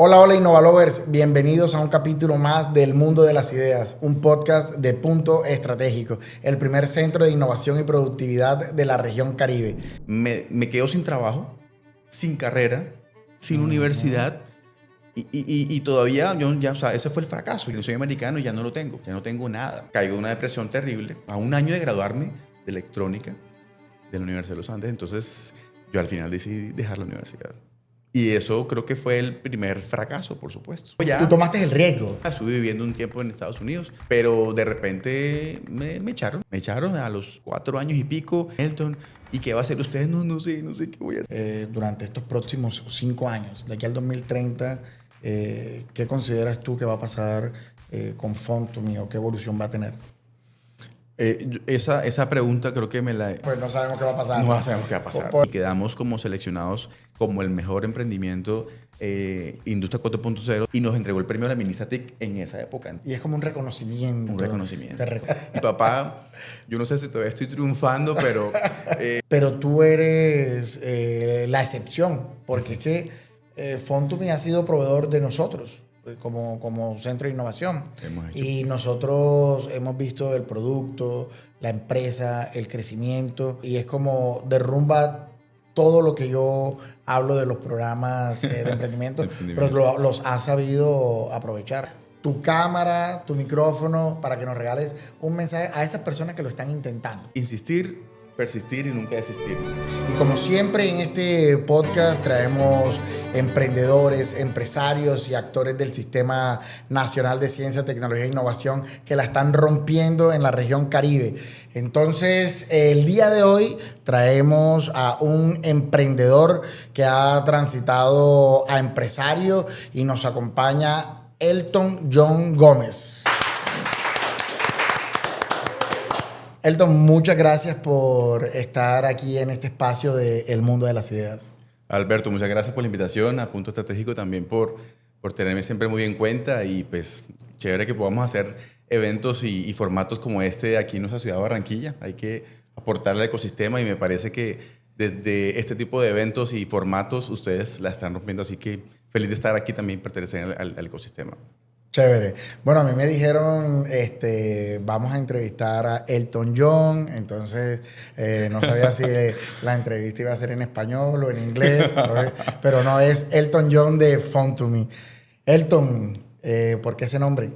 Hola, hola Innovalovers, bienvenidos a un capítulo más del Mundo de las Ideas, un podcast de Punto Estratégico, el primer centro de innovación y productividad de la región Caribe. Me quedo sin trabajo, sin carrera, sin universidad y todavía o sea, ese fue el fracaso. Yo soy americano y ya no tengo nada. Caigo en una depresión terrible a un año de graduarme de electrónica de la Universidad de los Andes. Entonces yo al final decidí dejar la universidad. Y eso creo que fue el primer fracaso, por supuesto. Tú tomaste el riesgo. Estuve viviendo un tiempo en Estados Unidos, pero de repente me echaron. Me echaron a los 4 años y pico. Elton, ¿y qué va a hacer usted? No sé qué voy a hacer. Durante estos próximos 5 años, de aquí al 2030, ¿qué consideras tú que va a pasar con Font2Me o qué evolución va a tener? Esa pregunta creo que me la... Pues no sabemos qué va a pasar. No sabemos qué va a pasar. Y quedamos como seleccionados como el mejor emprendimiento Industria 4.0 y nos entregó el premio a la ministra TIC en esa época. Y es como un reconocimiento. Un reconocimiento. Y papá, yo no sé si todavía estoy triunfando, pero... Pero tú eres la excepción, porque es que Font2Me ha sido proveedor de nosotros como centro de innovación. Y nosotros hemos visto el producto, la empresa, el crecimiento, y es como derrumba todo lo que yo hablo de los programas de emprendimiento, pero los has sabido aprovechar. Tu cámara, tu micrófono, para que nos regales un mensaje a esas personas que lo están intentando. Insistir, persistir y nunca desistir. Y como siempre en este podcast traemos emprendedores, empresarios y actores del Sistema Nacional de Ciencia, Tecnología e Innovación que la están rompiendo en la región Caribe. Entonces, el día de hoy traemos a un emprendedor que ha transitado a empresario y nos acompaña Elton John Gómez. Elton, muchas gracias por estar aquí en este espacio de El Mundo de las Ideas. Alberto, muchas gracias por la invitación, a Punto Estratégico también por tenerme siempre muy en cuenta y pues chévere que podamos hacer eventos y formatos como este aquí en nuestra ciudad de Barranquilla. Hay que aportarle al ecosistema y me parece que desde este tipo de eventos y formatos ustedes la están rompiendo, así que feliz de estar aquí también, pertenecer al ecosistema. Chévere. Bueno, a mí me dijeron, vamos a entrevistar a Elton John, entonces no sabía si la entrevista iba a ser en español o en inglés, pero no, es Elton John de Font2Me. Elton, ¿por qué ese nombre?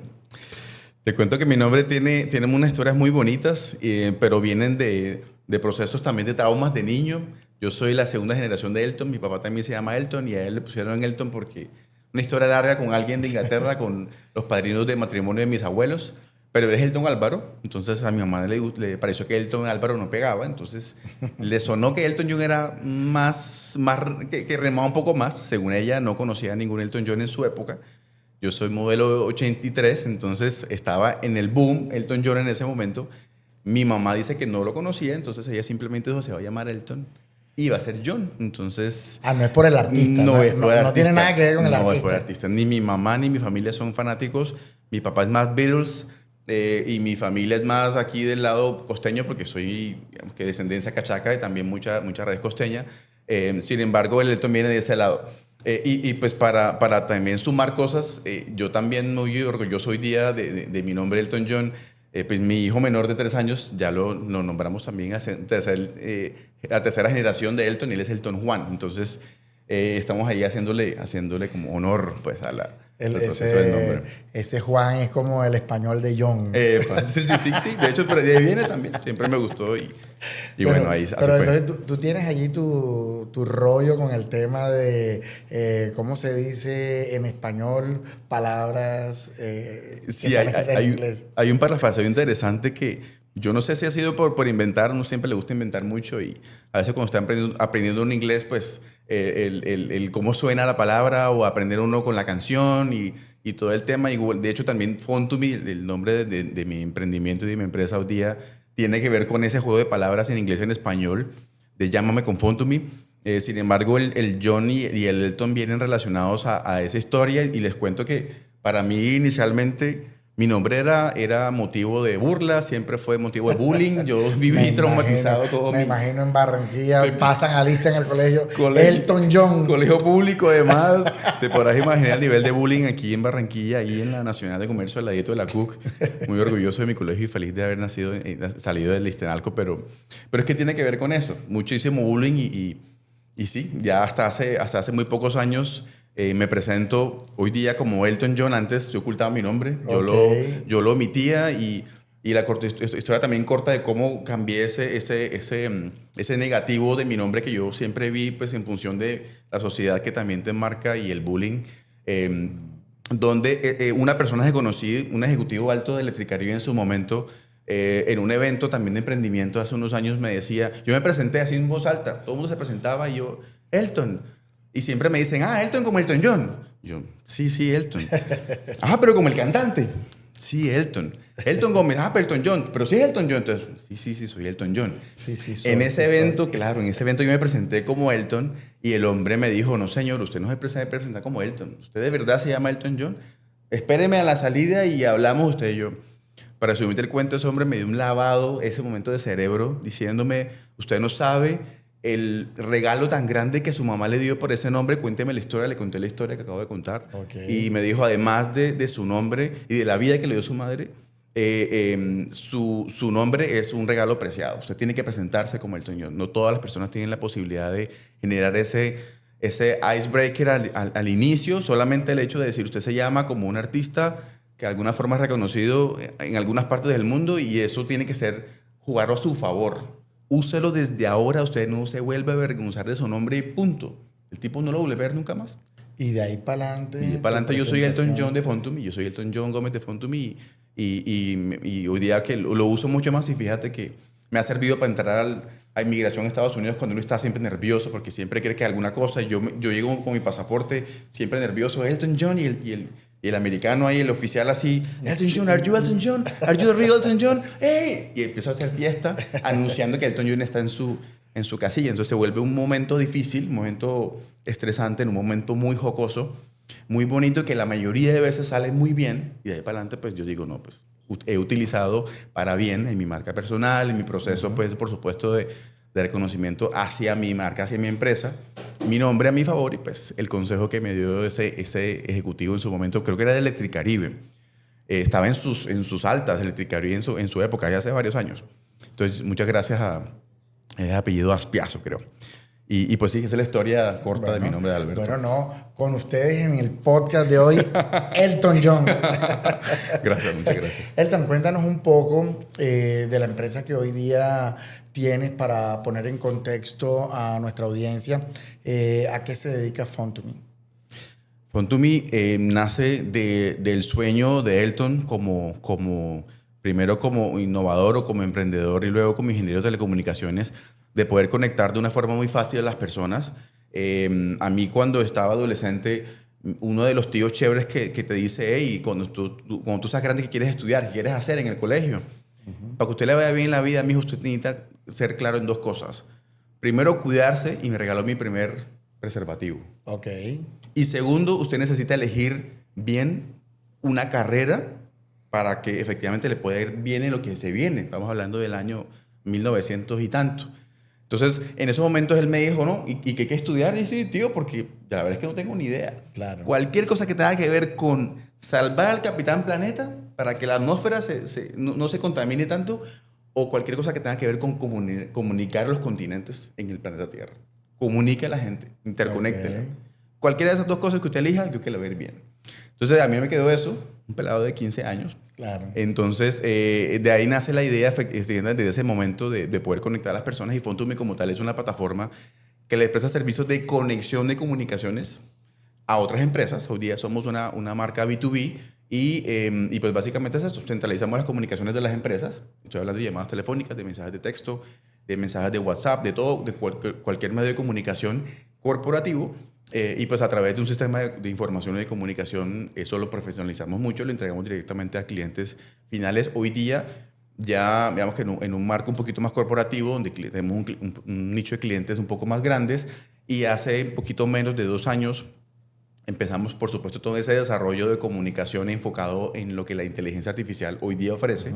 Te cuento que mi nombre tiene unas historias muy bonitas, pero vienen de procesos también de traumas de niño. Yo soy la segunda generación de Elton, mi papá también se llama Elton y a él le pusieron Elton porque... Una historia larga con alguien de Inglaterra, con los padrinos de matrimonio de mis abuelos, pero es Elton Álvaro. Entonces a mi mamá le pareció que Elton Álvaro no pegaba, entonces le sonó que Elton John era que remaba un poco más. Según ella, no conocía a ningún Elton John en su época. Yo soy modelo 83, entonces estaba en el boom Elton John en ese momento. Mi mamá dice que no lo conocía, entonces ella simplemente dijo, se va a llamar Elton. Y va a ser John, entonces... no es por el artista. No es por el artista. No tiene nada que ver con el artista. No es por el artista. Ni mi mamá ni mi familia son fanáticos. Mi papá es más Beatles y mi familia es más aquí del lado costeño porque soy, digamos, que descendencia cachaca y también mucha raíz costeña. Sin embargo, el Elton viene de ese lado. Y pues para también sumar cosas, yo también muy orgulloso hoy día de mi nombre Elton John. Pues mi hijo menor de 3 años ya lo nombramos también a la tercera generación de Elton, y él es Elton Juan. Entonces estamos ahí haciéndole como honor pues al proceso del nombre. Ese Juan es como el español de John. Sí. De hecho, por ahí viene también. Siempre me gustó y bueno, ahí se pero fue. entonces tú tienes allí tu rollo con el tema de ¿cómo se dice en español? Palabras sí, en inglés. Hay un parafraseo interesante que yo no sé si ha sido por inventar. Uno siempre le gusta inventar mucho y a veces cuando está aprendiendo un inglés, pues el cómo suena la palabra o aprender uno con la canción y todo el tema. Y de hecho también Font2Me, el nombre de mi emprendimiento y de mi empresa hoy día, tiene que ver con ese juego de palabras en inglés y en español de llámame con Font2Me. Sin embargo, el John y el Elton vienen relacionados a esa historia y les cuento que para mí inicialmente Mi nombre era motivo de burla, siempre fue motivo de bullying. Yo viví traumatizado todo. Me imagino en Barranquilla, pasan a lista en el colegio. Elton John. Colegio público, además. Te podrás imaginar el nivel de bullying aquí en Barranquilla, ahí en la Nacional de Comercio, al ladito de la CUC. Muy orgulloso de mi colegio y feliz de haber salido del Listenalco, pero es que tiene que ver con eso. Muchísimo bullying y sí, ya hasta hace muy pocos años me presento hoy día como Elton John. Antes yo ocultaba mi nombre, yo lo omitía y la historia también corta de cómo cambié ese negativo de mi nombre que yo siempre vi pues, en función de la sociedad que también te enmarca y el bullying. Donde una persona que conocí, un ejecutivo alto de Electricaribe en su momento, en un evento también de emprendimiento hace unos años me decía, yo me presenté así en voz alta, todo el mundo se presentaba y yo, Elton. Y siempre me dicen, Elton como Elton John. Yo, sí, Elton. Pero como el cantante. Sí, Elton. Elton Gómez, pero Elton John. Pero sí es Elton John. Entonces, sí, soy Elton John. Sí, en ese evento yo me presenté como Elton y el hombre me dijo, no señor, usted no se presenta como Elton. ¿Usted de verdad se llama Elton John? Espéreme a la salida y hablamos usted y yo. Para subirte el cuento, ese hombre me dio un lavado, ese momento de cerebro, diciéndome, usted no sabe el regalo tan grande que su mamá le dio por ese nombre. Cuénteme la historia. Le conté la historia que acabo de contar. Y me dijo, además de su nombre y de la vida que le dio su madre, su nombre es un regalo preciado. Usted tiene que presentarse como Elton John. No todas las personas tienen la posibilidad de generar ese icebreaker al inicio. Solamente el hecho de decir, usted se llama como un artista que de alguna forma es reconocido en algunas partes del mundo, y eso tiene que ser jugarlo a su favor. Úselo desde ahora, usted no se vuelve a avergonzar de su nombre y punto. El tipo no lo vuelve a ver nunca más. Y de ahí para adelante. Yo soy Elton John de Fontumi, yo soy Elton John Gómez de Fontumi y hoy día que lo uso mucho más, y fíjate que me ha servido para entrar a inmigración a Estados Unidos cuando uno está siempre nervioso porque siempre cree que alguna cosa. Yo llego con mi pasaporte siempre nervioso, Elton John, y el americano ahí, el oficial así, Elton John, ¿are you Elton John? ¿Are you the real Elton John? ¡Hey! Y empiezo a hacer fiesta anunciando que Elton John está en su casilla. Entonces se vuelve un momento difícil, un momento estresante, un momento muy jocoso, muy bonito, que la mayoría de veces sale muy bien. Y de ahí para adelante, pues yo digo, no, pues he utilizado para bien en mi marca personal, en mi proceso, pues por supuesto, de reconocimiento hacia mi marca, hacia mi empresa, mi nombre a mi favor. Y pues el consejo que me dio ese ejecutivo en su momento, creo que era de Electricaribe, estaba en sus altas, Electricaribe en su época, ya hace varios años. Entonces, muchas gracias es apellido Aspiazo, creo. Y pues sí, esa es la historia corta de mi nombre, de Alberto. Bueno, no, con ustedes en el podcast de hoy, Elton John. Gracias, muchas gracias. Elton, cuéntanos un poco de la empresa que hoy día tienes para poner en contexto a nuestra audiencia. ¿A qué se dedica Fontumi? Fontumi nace del sueño de Elton primero como innovador o como emprendedor y luego como ingeniero de telecomunicaciones, de poder conectar de una forma muy fácil a las personas. A mí, cuando estaba adolescente, uno de los tíos chéveres que te dice, hey, cuando tú seas grande, ¿qué quieres estudiar? ¿Qué quieres hacer en el colegio? Para que usted le vaya bien en la vida, mijo, usted necesita ser claro en dos cosas. Primero, cuidarse, y me regaló mi primer preservativo. Ok. Y segundo, usted necesita elegir bien una carrera para que efectivamente le pueda ir bien en lo que se viene. Estamos hablando del año 1900 y tanto. Entonces, en esos momentos él me dijo, ¿no? ¿Y qué hay que estudiar? Y yo dije, tío, porque la verdad es que no tengo ni idea. Claro. Cualquier cosa que tenga que ver con salvar al Capitán Planeta para que la atmósfera no se contamine tanto, o cualquier cosa que tenga que ver con comunicar los continentes en el planeta Tierra. Comunique a la gente, interconéctela. Okay. Cualquiera de esas dos cosas que usted elija, yo que la voy a ir bien. Entonces, a mí me quedó eso, un pelado de 15 años. Claro. Entonces, de ahí nace la idea, desde ese momento, de poder conectar a las personas. Y Fontumi, como tal, es una plataforma que le presta servicios de conexión de comunicaciones a otras empresas. Hoy día somos una marca B2B y pues básicamente es eso. Centralizamos las comunicaciones de las empresas. Estoy hablando de llamadas telefónicas, de mensajes de texto, de mensajes de WhatsApp, de todo, de cualquier medio de comunicación corporativo. Y pues a través de un sistema de información y de comunicación, eso lo profesionalizamos mucho, lo entregamos directamente a clientes finales. Hoy día ya, digamos que en un marco un poquito más corporativo, donde tenemos un nicho de clientes un poco más grandes, y hace un poquito menos de 2 años empezamos, por supuesto, todo ese desarrollo de comunicación enfocado en lo que la inteligencia artificial hoy día ofrece,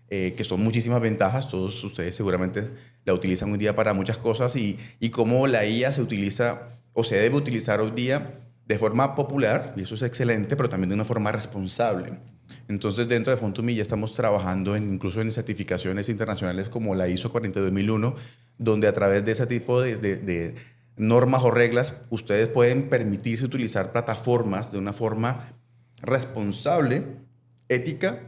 que son muchísimas ventajas. Todos ustedes seguramente la utilizan hoy día para muchas cosas y cómo la IA se utiliza o se debe utilizar hoy día de forma popular, y eso es excelente, pero también de una forma responsable. Entonces, dentro de Fontomi ya estamos trabajando incluso en certificaciones internacionales como la ISO 42001, donde a través de ese tipo de normas o reglas, ustedes pueden permitirse utilizar plataformas de una forma responsable, ética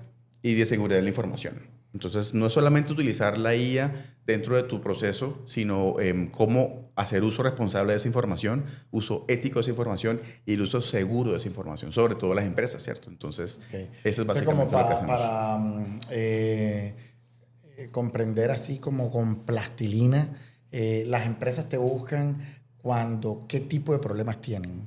y de seguridad de la información. Entonces, no es solamente utilizar la IA dentro de tu proceso, sino cómo hacer uso responsable de esa información, uso ético de esa información y el uso seguro de esa información, sobre todo las empresas, ¿cierto? Entonces, eso es básicamente lo que hacemos. Para comprender así como con plastilina, las empresas te buscan ¿qué tipo de problemas tienen?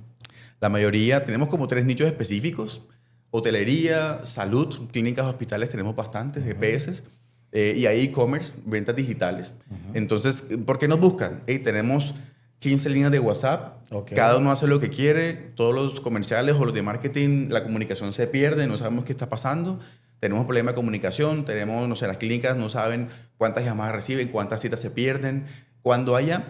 La mayoría, tenemos como 3 nichos específicos: hotelería, salud, clínicas, hospitales, tenemos bastantes, EPS, y hay e-commerce, ventas digitales. Entonces, ¿por qué nos buscan? Tenemos 15 líneas de WhatsApp, cada uno hace lo que quiere, todos los comerciales o los de marketing, la comunicación se pierde, no sabemos qué está pasando, tenemos problemas de comunicación, tenemos, no sé, las clínicas no saben cuántas llamadas reciben, cuántas citas se pierden. Cuando haya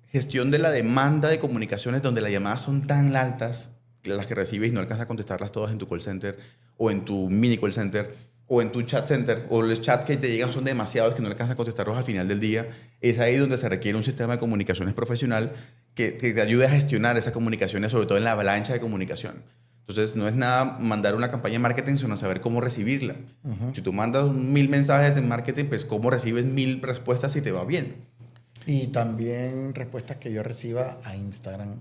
gestión de la demanda de comunicaciones donde las llamadas son tan altas, las que recibes y no alcanzas a contestarlas todas en tu call center o en tu mini call center o en tu chat center, o los chats que te llegan son demasiados que no alcanzas a contestarlos al final del día, es ahí donde se requiere un sistema de comunicaciones profesional que te ayude a gestionar esas comunicaciones, sobre todo en la avalancha de comunicación. Entonces, no es nada mandar una campaña de marketing, sino saber cómo recibirla. Si tú mandas 1000 mensajes de marketing, pues cómo recibes 1000 respuestas si te va bien. Y también respuestas que yo reciba a Instagram.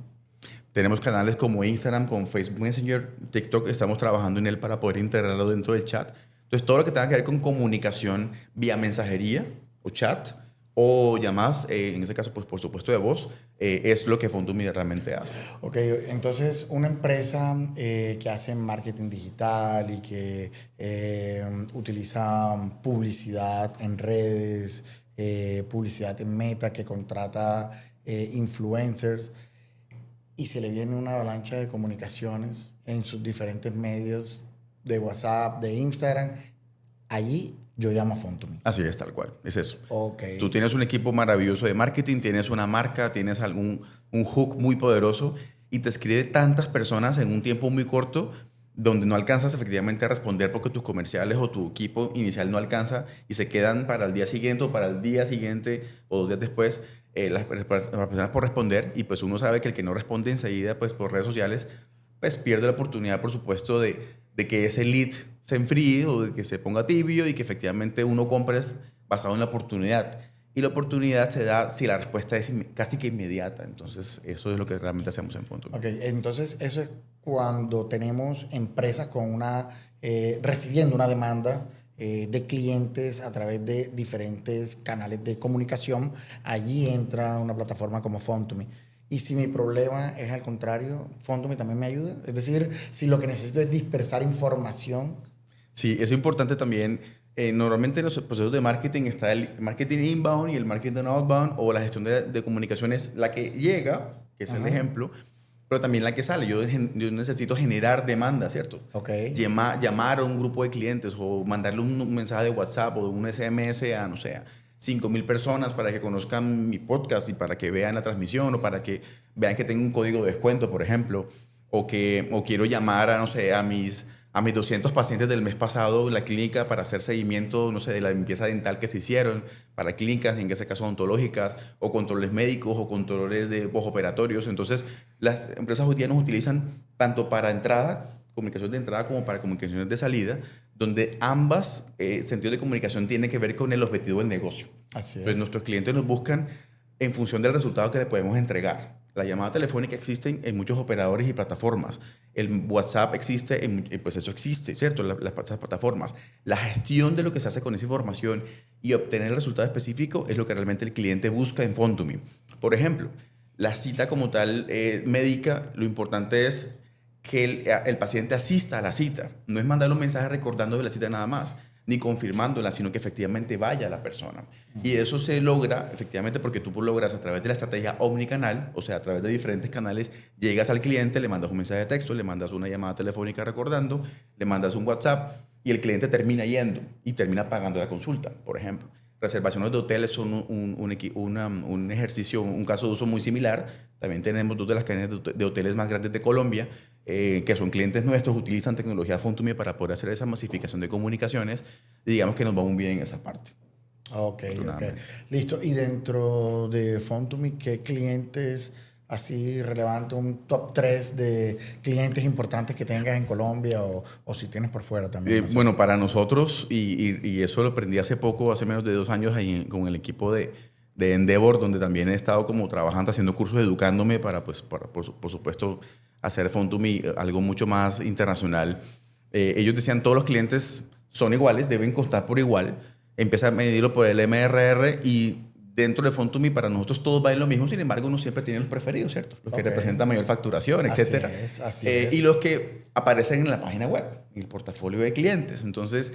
Tenemos canales como Instagram, con Facebook Messenger, TikTok, estamos trabajando en él para poder integrarlo dentro del chat. Entonces, todo lo que tenga que ver con comunicación vía mensajería o chat o llamadas, en ese caso, pues por supuesto de voz, es lo que Fontomi realmente hace. Ok, entonces una empresa que hace marketing digital y que utiliza publicidad en redes, publicidad en Meta, que contrata influencers, y se le viene una avalancha de comunicaciones en sus diferentes medios de WhatsApp, de Instagram, allí yo llamo a Fontomi. Así es, tal cual, es eso. Okay. Tú tienes un equipo maravilloso de marketing, tienes una marca, tienes un hook muy poderoso y te escribe tantas personas en un tiempo muy corto donde no alcanzas efectivamente a responder porque tus comerciales o tu equipo inicial no alcanza y se quedan para el día siguiente o para el día siguiente o 2 días después las personas por responder, y pues uno sabe que el que no responde enseguida pues por redes sociales pues pierde la oportunidad, por supuesto, de que ese lead se enfríe o de que se ponga tibio y que efectivamente uno compre basado en la oportunidad. Y la oportunidad se da si la respuesta es casi que inmediata. Entonces, eso es lo que realmente hacemos en Fontomi. Ok, entonces eso es cuando tenemos empresas con recibiendo una demanda de clientes a través de diferentes canales de comunicación. Allí entra una plataforma como Fontomi. Y si mi problema es al contrario, Fontomi también me ayuda. Es decir, si lo que necesito es dispersar información. Sí, es importante también. Normalmente en los procesos de marketing está el marketing inbound y el marketing outbound, o la gestión de comunicaciones, la que llega, que es el ejemplo, pero también la que sale. Yo necesito generar demanda, ¿cierto? Okay. Llamar a un grupo de clientes o mandarle un mensaje de WhatsApp o un SMS a, no sé, 5,000 personas para que conozcan mi podcast y para que vean la transmisión o para que vean que tengo un código de descuento, por ejemplo, o quiero llamar a, no sé, a mis 200 pacientes del mes pasado en la clínica para hacer seguimiento, no sé, de la limpieza dental que se hicieron para clínicas, en ese caso odontológicas, o controles médicos o controles de postoperatorios. Entonces, las empresas hoy día nos utilizan tanto para comunicación de entrada, como para comunicaciones de salida, donde ambas sentidos de comunicación tienen que ver con el objetivo del negocio. Así es. Pues nuestros clientes nos buscan en función del resultado que le podemos entregar. La llamada telefónica existe en muchos operadores y plataformas. El WhatsApp existe, pues eso existe, ¿cierto? Las plataformas. La gestión de lo que se hace con esa información y obtener el resultado específico es lo que realmente el cliente busca en Fontomi. Por ejemplo, la cita como tal médica, lo importante es que el paciente asista a la cita. No es mandarle un mensaje recordando de la cita nada más. ni confirmándola, sino que efectivamente vaya la persona. Y eso se logra efectivamente porque tú logras a través de la estrategia omnicanal, o sea, a través de diferentes canales, llegas al cliente, le mandas un mensaje de texto, le mandas una llamada telefónica recordando, le mandas un WhatsApp y el cliente termina yendo y termina pagando la consulta, por ejemplo. Reservaciones de hoteles son un ejercicio, un caso de uso muy similar. También tenemos dos de las cadenas de hoteles más grandes de Colombia, que son clientes nuestros, utilizan tecnología Phone2Me para poder hacer esa masificación de comunicaciones. Y digamos que nos va muy bien en esa parte. Ok. Listo. Y dentro de Phone2Me, ¿qué clientes así relevantes, un top 3 de clientes importantes que tengas en Colombia o si tienes por fuera también? No sé. Bueno, para nosotros, y eso lo aprendí hace poco, hace menos de 2 años, ahí con el equipo de Endeavor, donde también he estado como trabajando, haciendo cursos, educándome para, pues, por supuesto, hacer Phone2Me algo mucho más internacional. Ellos decían, todos los clientes son iguales, deben costar por igual. Empieza a medirlo por el MRR y dentro de Phone2Me para nosotros todos valen lo mismo, sin embargo uno siempre tiene los preferidos, ¿cierto? Los que representan mayor facturación, etc. Así es. Y los que aparecen en la página web, en el portafolio de clientes. Entonces,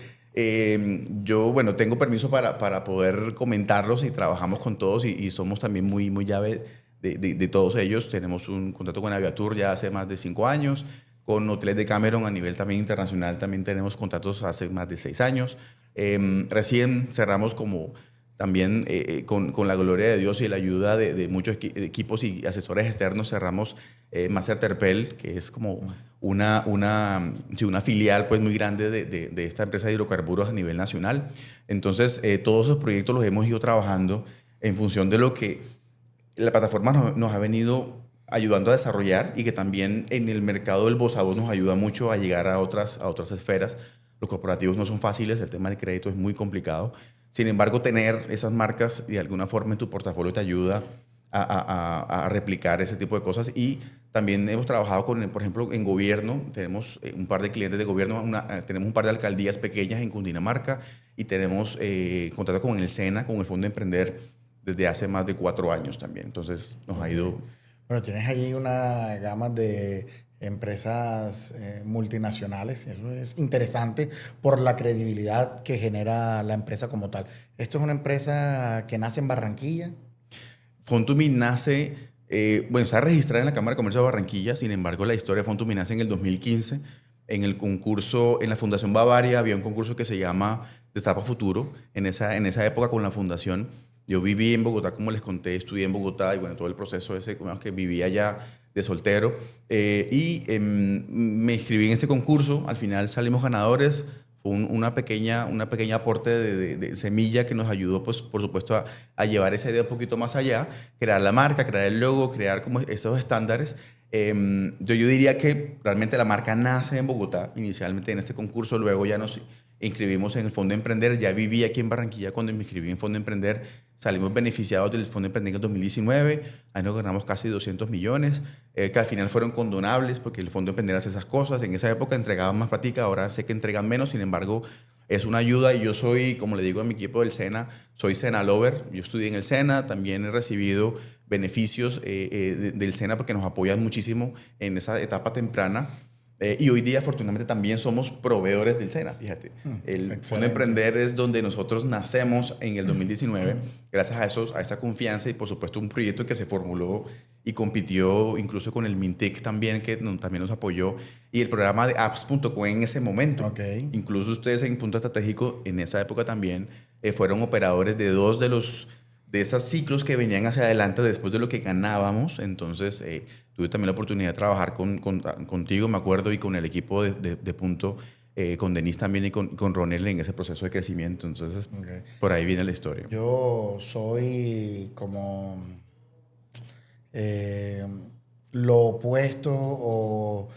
yo, bueno, tengo permiso para poder comentarlos y trabajamos con todos y somos también muy llave de todos ellos. Tenemos un contrato con Aviatur ya hace más de 5 años. Con hoteles de Cameron a nivel también internacional también tenemos contratos hace más de 6 años. Recién cerramos como también con la gloria de Dios y la ayuda de muchos equipos y asesores externos cerramos Master Terpel, que es como una filial pues muy grande de esta empresa de hidrocarburos a nivel nacional. Entonces, todos esos proyectos los hemos ido trabajando en función de lo que la plataforma nos ha venido ayudando a desarrollar y que también en el mercado del voz a voz nos ayuda mucho a llegar a otras esferas. Los corporativos no son fáciles, el tema del crédito es muy complicado. Sin embargo, tener esas marcas de alguna forma en tu portafolio te ayuda a replicar ese tipo de cosas. Y también hemos trabajado con, por ejemplo, en gobierno. Tenemos un par de clientes de gobierno, tenemos un par de alcaldías pequeñas en Cundinamarca y tenemos contrato con el SENA, con el Fondo de Emprender, desde hace más de 4 años también. Entonces, nos ha ido... Bueno, tienes allí una gama de empresas multinacionales. Eso es interesante por la credibilidad que genera la empresa como tal. ¿Esto es una empresa que nace en Barranquilla? Phone2Me nace, bueno, está registrada en la Cámara de Comercio de Barranquilla. Sin embargo, la historia de Phone2Me nace en el 2015. En el concurso, en la Fundación Bavaria, había un concurso que se llama Destapa Futuro. En esa época, con la fundación, yo viví en Bogotá, como les conté, estudié en Bogotá y bueno, todo el proceso ese, que vivía allá de soltero. Me inscribí en este concurso, al final salimos ganadores. Fue una pequeña aporte de semilla que nos ayudó, pues, por supuesto, a llevar esa idea un poquito más allá, crear la marca, crear el logo, crear como esos estándares. Yo diría que realmente la marca nace en Bogotá, inicialmente en este concurso, luego ya nos inscribimos en el Fondo Emprender. Ya viví aquí en Barranquilla cuando me inscribí en Fondo Emprender. Salimos beneficiados del Fondo Emprender en 2019. Ahí nos ganamos casi 200 millones, que al final fueron condonables porque el Fondo Emprender hace esas cosas. En esa época entregaban más plática, ahora sé que entregan menos. Sin embargo, es una ayuda y yo soy, como le digo a mi equipo del SENA, soy SENA Lover. Yo estudié en el SENA, también he recibido beneficios del SENA porque nos apoyan muchísimo en esa etapa temprana. Y hoy día, afortunadamente, también somos proveedores del SENA, fíjate. El Fondo Emprender es donde nosotros nacemos en el 2019, gracias a esa confianza y, por supuesto, un proyecto que se formuló y compitió incluso con el MINTIC también, que también nos apoyó, y el programa de apps.co en ese momento. Okay. Incluso ustedes en Punto Estratégico, en esa época también, fueron operadores de 2 de esos ciclos que venían hacia adelante después de lo que ganábamos. Entonces, tuve también la oportunidad de trabajar contigo, me acuerdo, y con el equipo de Punto, con Denise también y con Ronel en ese proceso de crecimiento. Entonces, por ahí viene la historia. Yo soy como lo opuesto o,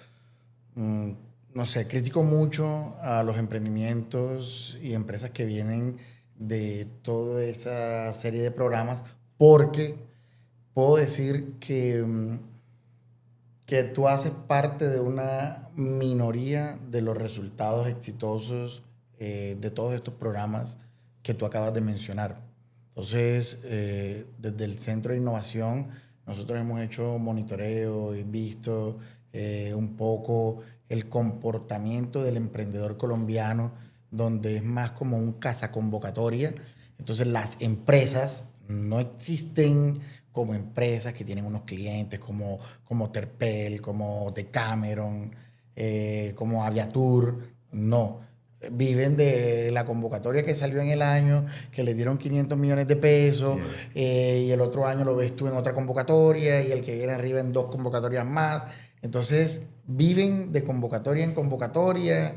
no sé, critico mucho a los emprendimientos y empresas que vienen de toda esa serie de programas porque puedo decir que tú haces parte de una minoría de los resultados exitosos de todos estos programas que tú acabas de mencionar. Entonces, desde el Centro de Innovación, nosotros hemos hecho monitoreo y visto un poco el comportamiento del emprendedor colombiano donde es más como un cazaconvocatoria. Entonces las empresas no existen como empresas que tienen unos clientes como Terpel, como Decameron, como Aviatur. No. Viven de la convocatoria que salió en el año, que le dieron 500 millones de pesos, y el otro año lo ves tú en otra convocatoria, y el que viene arriba en 2 convocatorias más. Entonces, viven de convocatoria en convocatoria,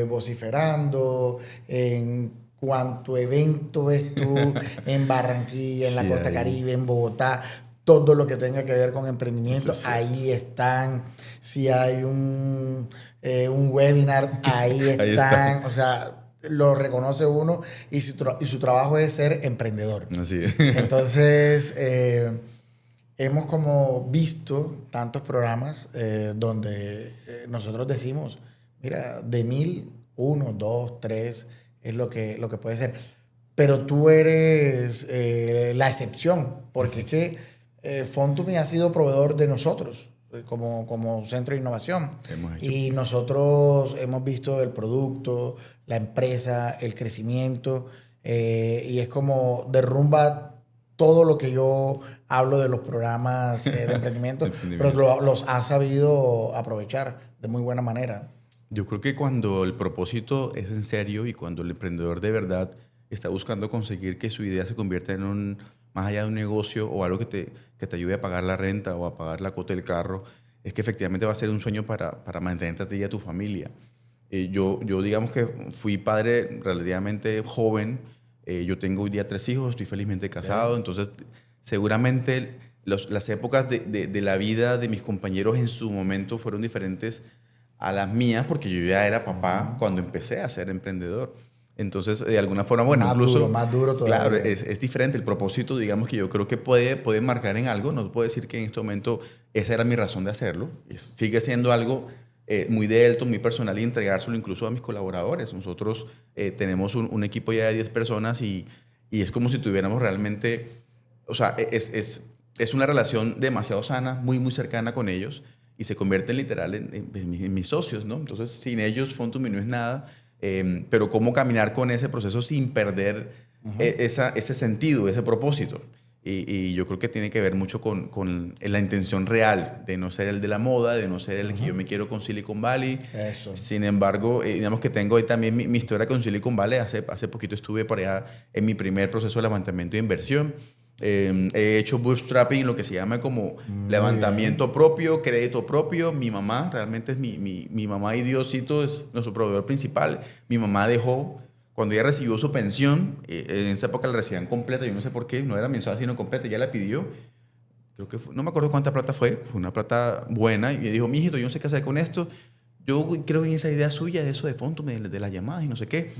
vociferando en cuanto evento ves tú en Barranquilla, en la Costa Caribe, en Bogotá, todo lo que tenga que ver con emprendimiento, ahí están. Si hay un webinar, ahí están. O sea, lo reconoce uno y su trabajo es ser emprendedor. Así es. Entonces, hemos como visto tantos programas donde nosotros decimos, mira, de 1000, 1, 2, 3 es lo que puede ser. Pero tú eres la excepción, porque es que Fontumi ha sido proveedor de nosotros como centro de innovación. Y nosotros hemos visto el producto, la empresa, el crecimiento, y es como derrumba todo lo que yo hablo de los programas de emprendimiento, pero los ha sabido aprovechar de muy buena manera. Yo creo que cuando el propósito es en serio y cuando el emprendedor de verdad está buscando conseguir que su idea se convierta en más allá de un negocio o algo que te ayude a pagar la renta o a pagar la cuota del carro, es que efectivamente va a ser un sueño para mantenerte a ti y a tu familia. Yo digamos que fui padre relativamente joven. Yo tengo hoy día 3 hijos, estoy felizmente casado, entonces seguramente las épocas de la vida de mis compañeros en su momento fueron diferentes a las mías porque yo ya era papá cuando empecé a ser emprendedor. Entonces, de alguna forma, bueno, incluso... Más duro todavía. Claro, es diferente. El propósito, digamos que yo creo que puede marcar en algo. No puedo decir que en este momento esa era mi razón de hacerlo. Sigue siendo algo muy de Elton, muy personal y entregárselo incluso a mis colaboradores. Nosotros tenemos un equipo ya de 10 personas y es como si tuviéramos realmente... O sea, es una relación demasiado sana, muy, muy cercana con ellos y se convierten literal en mis socios, ¿no? Entonces, sin ellos, Fontumi no es nada. Pero cómo caminar con ese proceso sin perder ese sentido, ese propósito. Y yo creo que tiene que ver mucho con la intención real de no ser el de la moda, de no ser el que yo me quiero con Silicon Valley. Eso. Sin embargo, digamos que tengo ahí también mi historia con Silicon Valley. Hace poquito estuve por allá en mi primer proceso de levantamiento de inversión. He hecho bootstrapping, lo que se llama como levantamiento propio, crédito propio. Mi mamá, realmente es mi mamá y Diosito es nuestro proveedor principal. Mi mamá dejó, cuando ella recibió su pensión, en esa época la recibían completa, yo no sé por qué, no era mensual sino completa, ella la pidió. Creo que no me acuerdo cuánta plata fue una plata buena. Y me dijo, mijito, yo no sé qué hacer con esto. Yo creo en esa idea suya de eso de Fontumi, de las llamadas y no sé qué.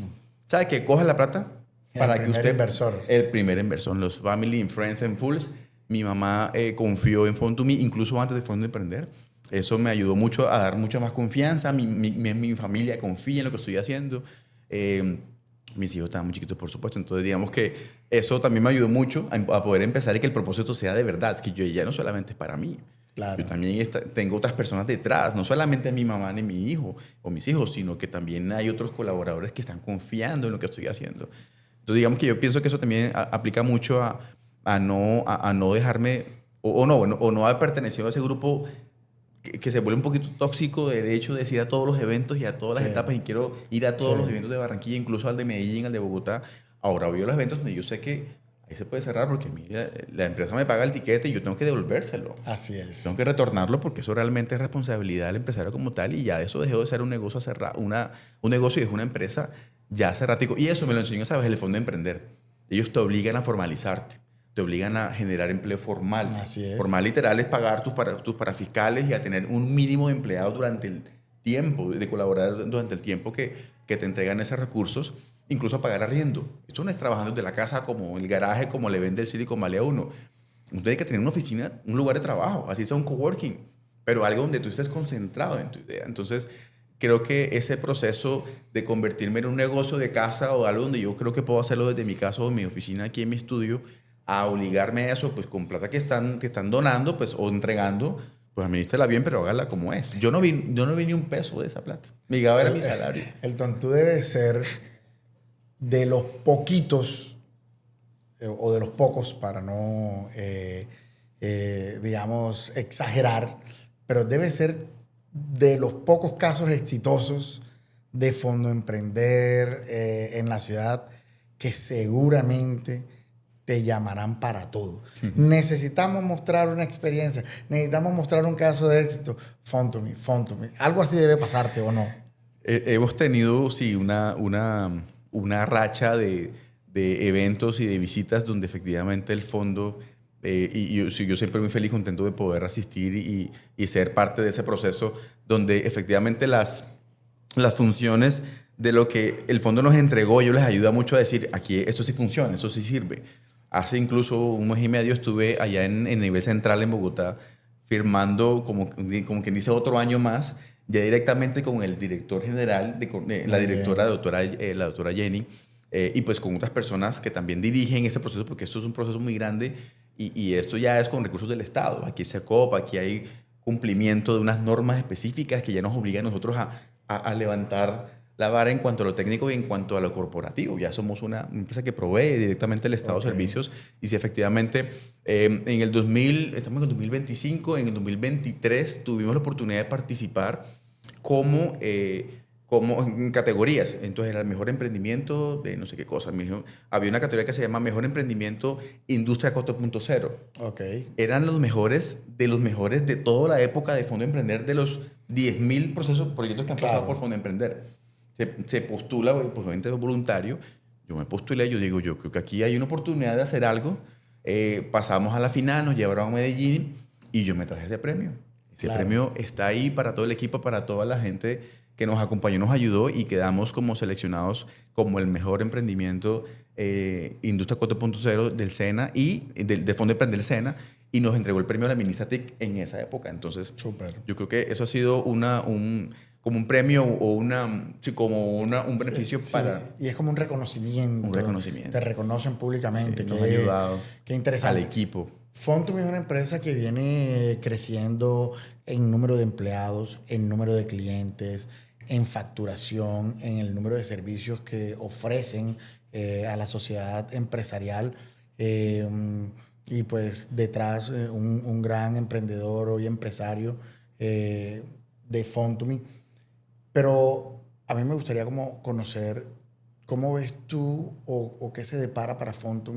¿Sabe qué? Coja la plata. Para que usted, el primer inversor, los Family and Friends and Fools. Mi mamá confió en Fontumi incluso antes de Fondo Emprender. Eso me ayudó mucho a dar mucha más confianza. Mi familia confía en lo que estoy haciendo. Mis hijos estaban muy chiquitos, por supuesto. Entonces, digamos que eso también me ayudó mucho a poder empezar y que el propósito sea de verdad. Que yo ya no solamente es para mí. Claro. Yo también tengo otras personas detrás. No solamente mi mamá ni mi hijo o mis hijos, sino que también hay otros colaboradores que están confiando en lo que estoy haciendo. Entonces, digamos que yo pienso que eso también aplica mucho a no dejarme, o no haber pertenecido a ese grupo que se vuelve un poquito tóxico del hecho de ir a todos los eventos y a todas las etapas y quiero ir a todos los eventos de Barranquilla, incluso al de Medellín, al de Bogotá. Ahora voy a los eventos donde yo sé que ahí se puede cerrar porque mira, la empresa me paga el tiquete y yo tengo que devolvérselo. Así es. Tengo que retornarlo porque eso realmente es responsabilidad del empresario como tal y ya eso dejó de ser un negocio un negocio y es una empresa ya hace ratico. Y eso me lo enseñó, ¿sabes? El Fondo de Emprender. Ellos te obligan a formalizarte, te obligan a generar empleo formal. Así es. Formal literal es pagar tus parafiscales y a tener un mínimo de empleados durante el tiempo, de colaborar durante el tiempo que te entregan esos recursos, incluso a pagar arriendo. Esto no es trabajando desde la casa como el garaje, como le vende el Silicon Valley a uno. Usted tiene que tener una oficina, un lugar de trabajo, así sea un coworking, pero algo donde tú estés concentrado en tu idea. Entonces, creo que ese proceso de convertirme en un negocio de casa o algo donde yo creo que puedo hacerlo desde mi casa o mi oficina aquí en mi estudio, a obligarme a eso, pues con plata que están donando pues, o entregando, Pues administrala bien, pero hágala como es. Yo no vi ni un peso de esa plata. Mi gaba era mi salario. Elton, tú debes ser de los poquitos, o de los pocos, para no, digamos, exagerar, pero debe ser de los pocos casos exitosos de Fondo Emprender en la ciudad que seguramente te llamarán para todo. Necesitamos mostrar una experiencia, necesitamos mostrar un caso de éxito. Fondo Me. Algo así debe pasarte, ¿o no? Hemos tenido, sí, una racha de eventos y de visitas donde efectivamente el fondo, yo siempre muy feliz, contento de poder asistir y ser parte de ese proceso donde efectivamente las funciones de lo que el fondo nos entregó, yo les ayuda mucho a decir, aquí esto sí funciona, eso sí sirve. Hace incluso un mes y medio estuve allá en nivel central en Bogotá, firmando como quien dice otro año más, ya directamente con el director general, la directora, la doctora Jenny, y pues con otras personas que también dirigen este proceso, porque esto es un proceso muy grande y esto ya es con recursos del Estado. Aquí se acopa, aquí hay cumplimiento de unas normas específicas que ya nos obligan a nosotros a levantar la vara en cuanto a lo técnico y en cuanto a lo corporativo. Ya somos una empresa que provee directamente el Estado servicios, y si efectivamente en el 2000, estamos en el 2025, en el 2023 tuvimos la oportunidad de participar como en categorías. Entonces era el mejor emprendimiento de no sé qué cosa. Había una categoría que se llama Mejor Emprendimiento Industria 4.0. Okay. Eran los mejores de toda la época de Fondo Emprender, de los 10.000 proyectos que han pasado por Fondo Emprender. Se postula, pues obviamente es voluntario. Yo me postulé, yo digo, yo creo que aquí hay una oportunidad de hacer algo. Pasamos a la final, nos llevaron a Medellín y yo me traje ese premio. Ese premio está ahí para todo el equipo, para toda la gente que nos acompañó, nos ayudó, y quedamos como seleccionados como el mejor emprendimiento Industria 4.0 del SENA y de Fondo Emprender SENA, y nos entregó el premio a la ministra TIC en esa época. Entonces, yo creo que eso ha sido como un premio o un beneficio para... Y es como un reconocimiento. Un reconocimiento. Te reconocen públicamente. Sí, nos ha ayudado. Qué interesante. Al equipo. Fondo es una empresa que viene creciendo en número de empleados, en número de clientes, en facturación, en el número de servicios que ofrecen a la sociedad empresarial. Y pues detrás un gran emprendedor y empresario de Fondo. Pero a mí me gustaría como conocer cómo ves tú o qué se depara para Fondo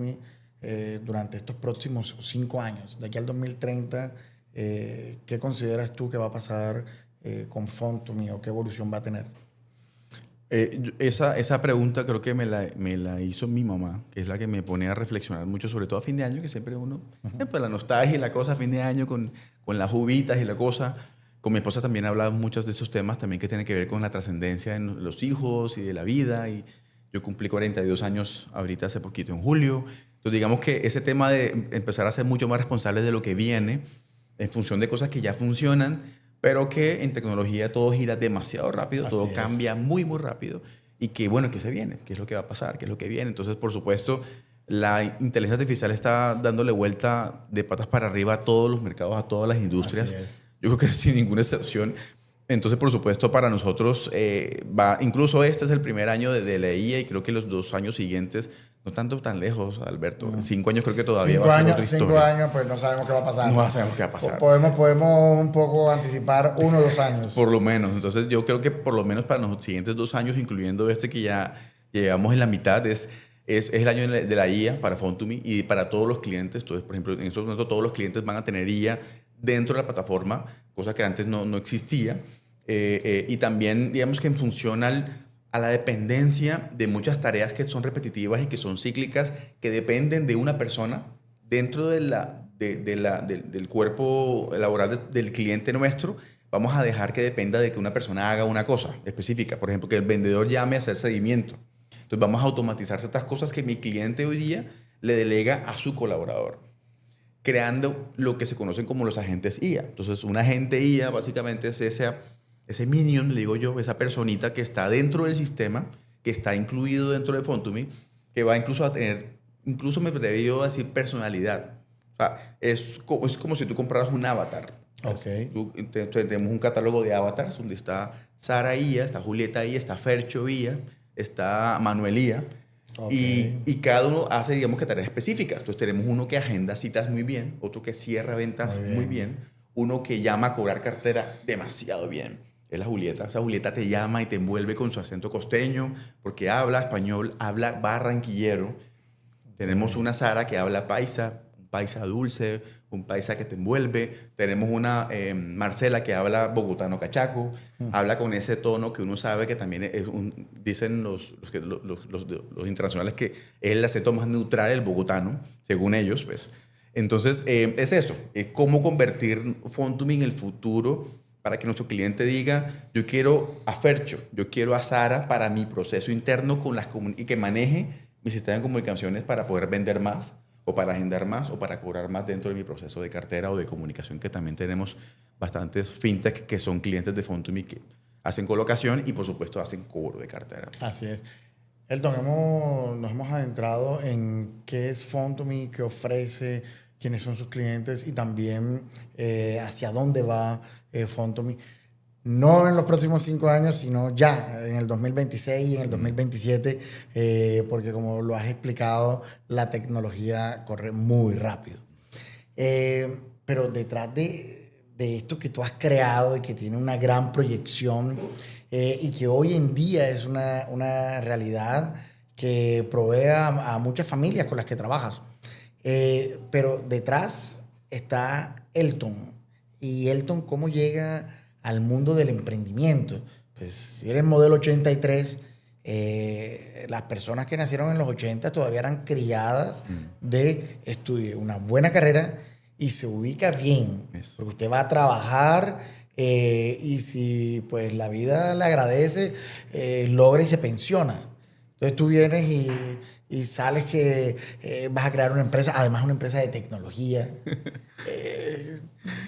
durante estos próximos 5 años. De aquí al 2030, ¿qué consideras tú que va a pasar con Fondo o qué evolución va a tener? Esa pregunta creo que me la hizo mi mamá, que es la que me pone a reflexionar mucho, sobre todo a fin de año, que siempre uno, pues la nostalgia y la cosa a fin de año con las uvitas y la cosa. Con mi esposa también hablaba muchos de esos temas también que tienen que ver con la trascendencia en los hijos y de la vida. Y yo cumplí 42 años ahorita hace poquito, en julio. Entonces digamos que ese tema de empezar a ser mucho más responsables de lo que viene en función de cosas que ya funcionan, pero que en tecnología todo gira demasiado rápido, todo cambia muy, muy rápido. Y que bueno, ¿qué se viene? ¿Qué es lo que va a pasar? ¿Qué es lo que viene? Entonces, por supuesto, la inteligencia artificial está dándole vuelta de patas para arriba a todos los mercados, a todas las industrias. Así es. Yo creo que sin ninguna excepción. Entonces, por supuesto, para nosotros, incluso este es el primer año de la IA, y creo que los 2 años siguientes, no tanto tan lejos, Alberto. 5 años creo que todavía va a ser otra historia. 5 años, pues no sabemos qué va a pasar. No sabemos qué va a pasar. Podemos un poco anticipar 1 o 2 años. Por lo menos. Entonces, yo creo que por lo menos para los siguientes 2 años, incluyendo este que ya llevamos en la mitad, es el año de la IA para Fondo y para todos los clientes. Entonces, por ejemplo, en estos momentos todos los clientes van a tener IA dentro de la plataforma, cosa que antes no existía. Y también, digamos que en función a la dependencia de muchas tareas que son repetitivas y que son cíclicas, que dependen de una persona dentro del cuerpo laboral del cliente nuestro, vamos a dejar que dependa de que una persona haga una cosa específica. Por ejemplo, que el vendedor llame a hacer seguimiento. Entonces vamos a automatizar ciertas cosas que mi cliente hoy día le delega a su colaborador, creando lo que se conocen como los agentes IA. Entonces, un agente IA básicamente es ese minion, le digo yo, esa personita que está dentro del sistema, que está incluido dentro de Fondo, que va incluso a tener, incluso me atreví yo a decir personalidad. O sea, es como si tú compraras un avatar. Ok. Tenemos un catálogo de avatars donde está Sara Ia, está Julieta Ia, está Fercho Ia, está Manuel Ia. Okay. Y cada uno hace, digamos, que tareas específicas. Entonces tenemos uno que agenda citas muy bien, otro que cierra ventas muy bien, uno que llama a cobrar cartera demasiado bien. Es la Julieta. Esa Julieta te llama y te envuelve con su acento costeño, porque habla español, habla barranquillero. Tenemos una Sara que habla paisa, un paisa dulce, un paisa que te envuelve. Tenemos una Marcela que habla bogotano cachaco, habla con ese tono que uno sabe que también dicen los internacionales que es el acento más neutral, el bogotano, según ellos, pues. Entonces, es eso, es cómo convertir Fontumi en el futuro para que nuestro cliente diga, yo quiero a Fercho, yo quiero a Sara para mi proceso interno y que maneje mi sistema de comunicaciones para poder vender más o para agendar más o para cobrar más dentro de mi proceso de cartera o de comunicación, que también tenemos bastantes fintech que son clientes de Fontumi que hacen colocación y por supuesto hacen cobro de cartera. Así es. Elton, nos hemos adentrado en qué es Fontumi, qué ofrece, quiénes son sus clientes y también hacia dónde va Fontumi. No en los próximos 5 años, sino ya en el 2026 y en el 2027, porque como lo has explicado, la tecnología corre muy rápido. Pero detrás de esto que tú has creado y que tiene una gran proyección y que hoy en día es una realidad que provee a muchas familias con las que trabajas. Pero detrás está Elton. Y Elton, ¿cómo llega al mundo del emprendimiento? Pues si eres modelo 83, las personas que nacieron en los 80 todavía eran criadas de estudiar una buena carrera y se ubica bien. Eso. Porque usted va a trabajar y si pues la vida le agradece, logra y se pensiona. Entonces tú vienes y sales que vas a crear una empresa, además una empresa de tecnología.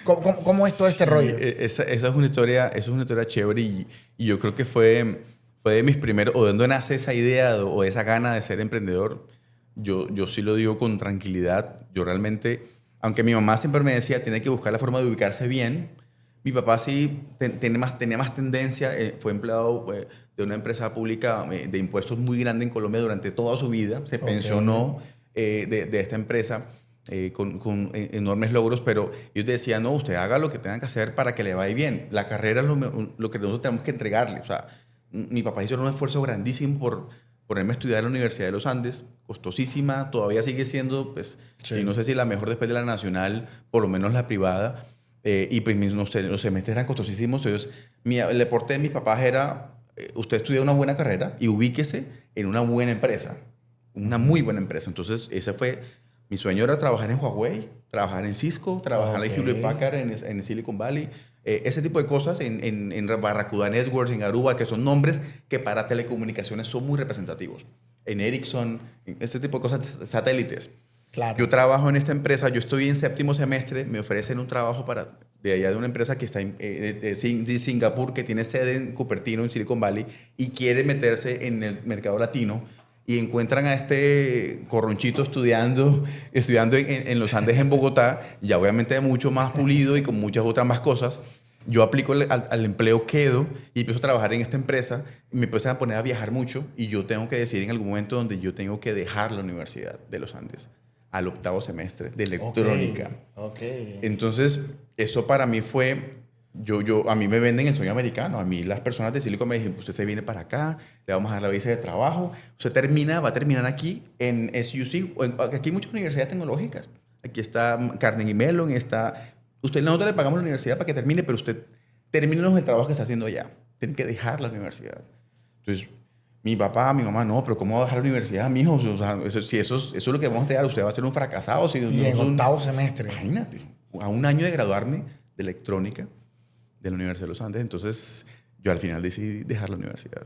¿Cómo es todo este rollo? Esa es una historia chévere y yo creo que fue de mis primeros, o de donde nace esa idea o esa gana de ser emprendedor. Yo sí lo digo con tranquilidad. Yo realmente, aunque mi mamá siempre me decía, tiene que buscar la forma de ubicarse bien, mi papá sí tenía más tendencia, fue empleado de una empresa pública de impuestos muy grande en Colombia durante toda su vida. Se pensionó de esta empresa con enormes logros, pero yo te decía, no, usted haga lo que tenga que hacer para que le vaya bien. La carrera es lo que nosotros tenemos que entregarle. O sea, mi papá hizo un esfuerzo grandísimo por ponerme a estudiar en la Universidad de los Andes, costosísima, todavía sigue siendo, pues, y no sé si la mejor después de la nacional, por lo menos la privada. Y pues los semestres eran costosísimos. Entonces, el aporte de mis papás era, usted estudia una buena carrera y ubíquese en una buena empresa, una muy buena empresa. Entonces, ese fue, mi sueño era trabajar en Huawei, trabajar en Cisco, trabajar en Hewlett Packard, en Silicon Valley, ese tipo de cosas, en Barracuda Networks, en Aruba, que son nombres que para telecomunicaciones son muy representativos. En Ericsson, ese tipo de cosas, satélites. Claro. Yo trabajo en esta empresa, yo estoy en 7º semestre, me ofrecen un trabajo de allá de una empresa que está de Singapur, que tiene sede en Cupertino, en Silicon Valley, y quiere meterse en el mercado latino, y encuentran a este corronchito estudiando en los Andes, en Bogotá, ya obviamente mucho más pulido y con muchas otras más cosas. Yo aplico al empleo, quedo y empiezo a trabajar en esta empresa y me empiezan a poner a viajar mucho y yo tengo que decidir en algún momento donde yo tengo que dejar la Universidad de los Andes al 8º semestre de electrónica. Okay. Entonces, eso para mí fue, a mí me venden el sueño americano. A mí las personas de Silicon me dicen, usted se viene para acá, le vamos a dar la visa de trabajo, usted va a terminar aquí en SUC, aquí hay muchas universidades tecnológicas. Aquí está Carnegie Mellon, nosotros le pagamos la universidad para que termine, pero usted termine el trabajo que está haciendo allá. Tiene que dejar la universidad. Entonces, mi papá, mi mamá, no, pero ¿cómo va a dejar la universidad, mijo? O sea, si eso es lo que vamos a entregar, usted va a ser un fracasado. Si y en 8º semestre. Imagínate, a un año de graduarme de electrónica de la Universidad de los Andes. Entonces, yo al final decidí dejar la universidad.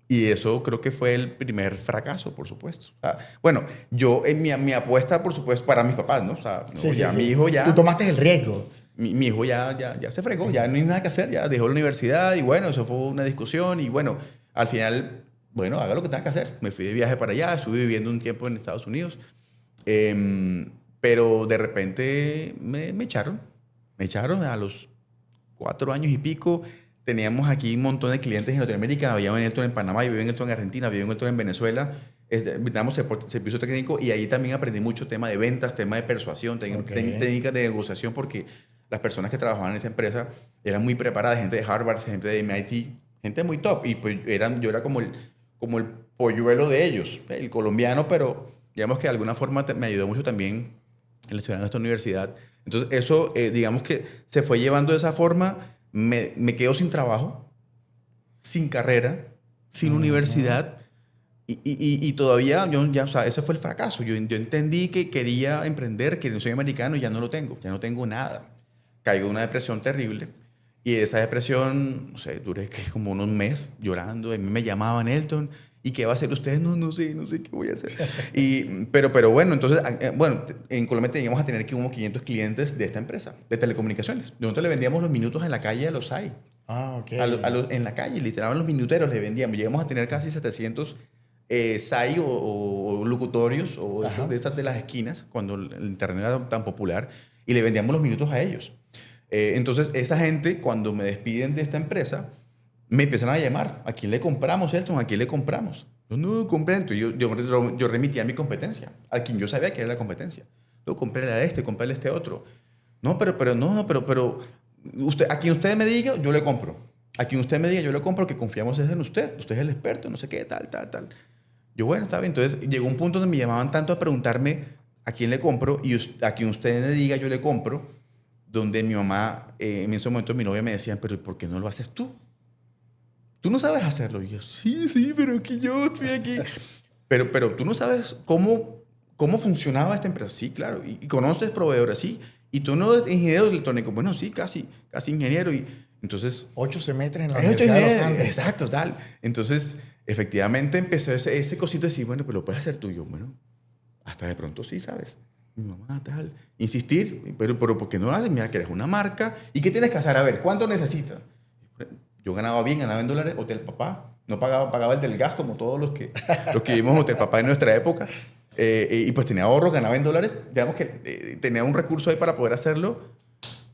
Y eso creo que fue el primer fracaso, por supuesto. O sea, bueno, yo en mi apuesta, por supuesto, para mis papás, ¿no? O sea, mi hijo ya... Tú tomaste el riesgo. Mi hijo ya se fregó, ya no hay nada que hacer, ya dejó la universidad y bueno, eso fue una discusión y bueno, al final... Bueno, haga lo que tenga que hacer. Me fui de viaje para allá, estuve viviendo un tiempo en Estados Unidos, pero de repente me echaron. Me echaron a los 4 años y pico. Teníamos aquí un montón de clientes en Latinoamérica. Había un Elton en Panamá, había un Elton en Argentina, había un Elton en Venezuela. Damos servicio técnico y ahí también aprendí mucho tema de ventas, tema de persuasión, técnicas de negociación, porque las personas que trabajaban en esa empresa eran muy preparadas, gente de Harvard, gente de MIT, gente muy top. Y pues yo era como el polluelo de ellos, el colombiano, pero digamos que de alguna forma me ayudó mucho también el estudiar en esta universidad. Entonces eso, digamos que se fue llevando de esa forma. Me quedo sin trabajo, sin carrera, sin universidad. Y todavía, o sea, ese fue el fracaso. Yo entendí que quería emprender, que soy americano y ya no lo tengo, ya no tengo nada. Caigo en una depresión terrible y esa depresión, no sé, duré como unos meses llorando. A mí me llamaban, Elton, ¿y qué va a hacer usted? No sé qué voy a hacer. Pero bueno, entonces, en Colombia teníamos a tener como 500 clientes de esta empresa, de telecomunicaciones. Nosotros le vendíamos los minutos en la calle a los SAI. Ah, ok. En la calle, literalmente los minuteros le vendíamos. Llegamos a tener casi 700 SAI o locutorios o de esas de las esquinas, cuando el internet era tan popular, y le vendíamos los minutos a ellos. Entonces, esa gente, cuando me despiden de esta empresa, me empiezan a llamar. ¿A quién le compramos esto? ¿A quién le compramos? No, comprendo. Yo remitía a mi competencia, a quien yo sabía que era la competencia. No, compré a este otro. No, pero usted, a quien usted me diga, yo le compro. A quien usted me diga, yo le compro, que confiamos en usted. Usted es el experto, no sé qué, tal. Yo, bueno, está bien. Entonces, llegó un punto donde me llamaban tanto a preguntarme a quién le compro y a quien usted me diga, yo le compro, donde mi mamá, en ese momento mi novia me decía, pero ¿por qué no lo haces tú? Tú no sabes hacerlo. Y yo, sí, pero que yo estoy aquí. Pero tú no sabes cómo funcionaba esta empresa. Sí, claro. Y conoces proveedores, sí. Y tú no eres ingeniero electrónico. Bueno, sí, casi ingeniero. Y entonces... 8 semestres en la Universidad de los Andes. Exacto, tal. Entonces, efectivamente, empezó ese cosito de decir, bueno, pero lo puedes hacer tú. Y yo, bueno, hasta de pronto sí, ¿sabes? Mi mamá, tal. Insistir, pero ¿por qué no lo haces? Mira, que eres una marca. ¿Y qué tienes que hacer? A ver, ¿cuánto necesitas? Yo ganaba bien, ganaba en dólares. Hotel Papá. No pagaba el del gas como todos los que vimos Hotel Papá en nuestra época. Y pues tenía ahorros, ganaba en dólares. Digamos que tenía un recurso ahí para poder hacerlo.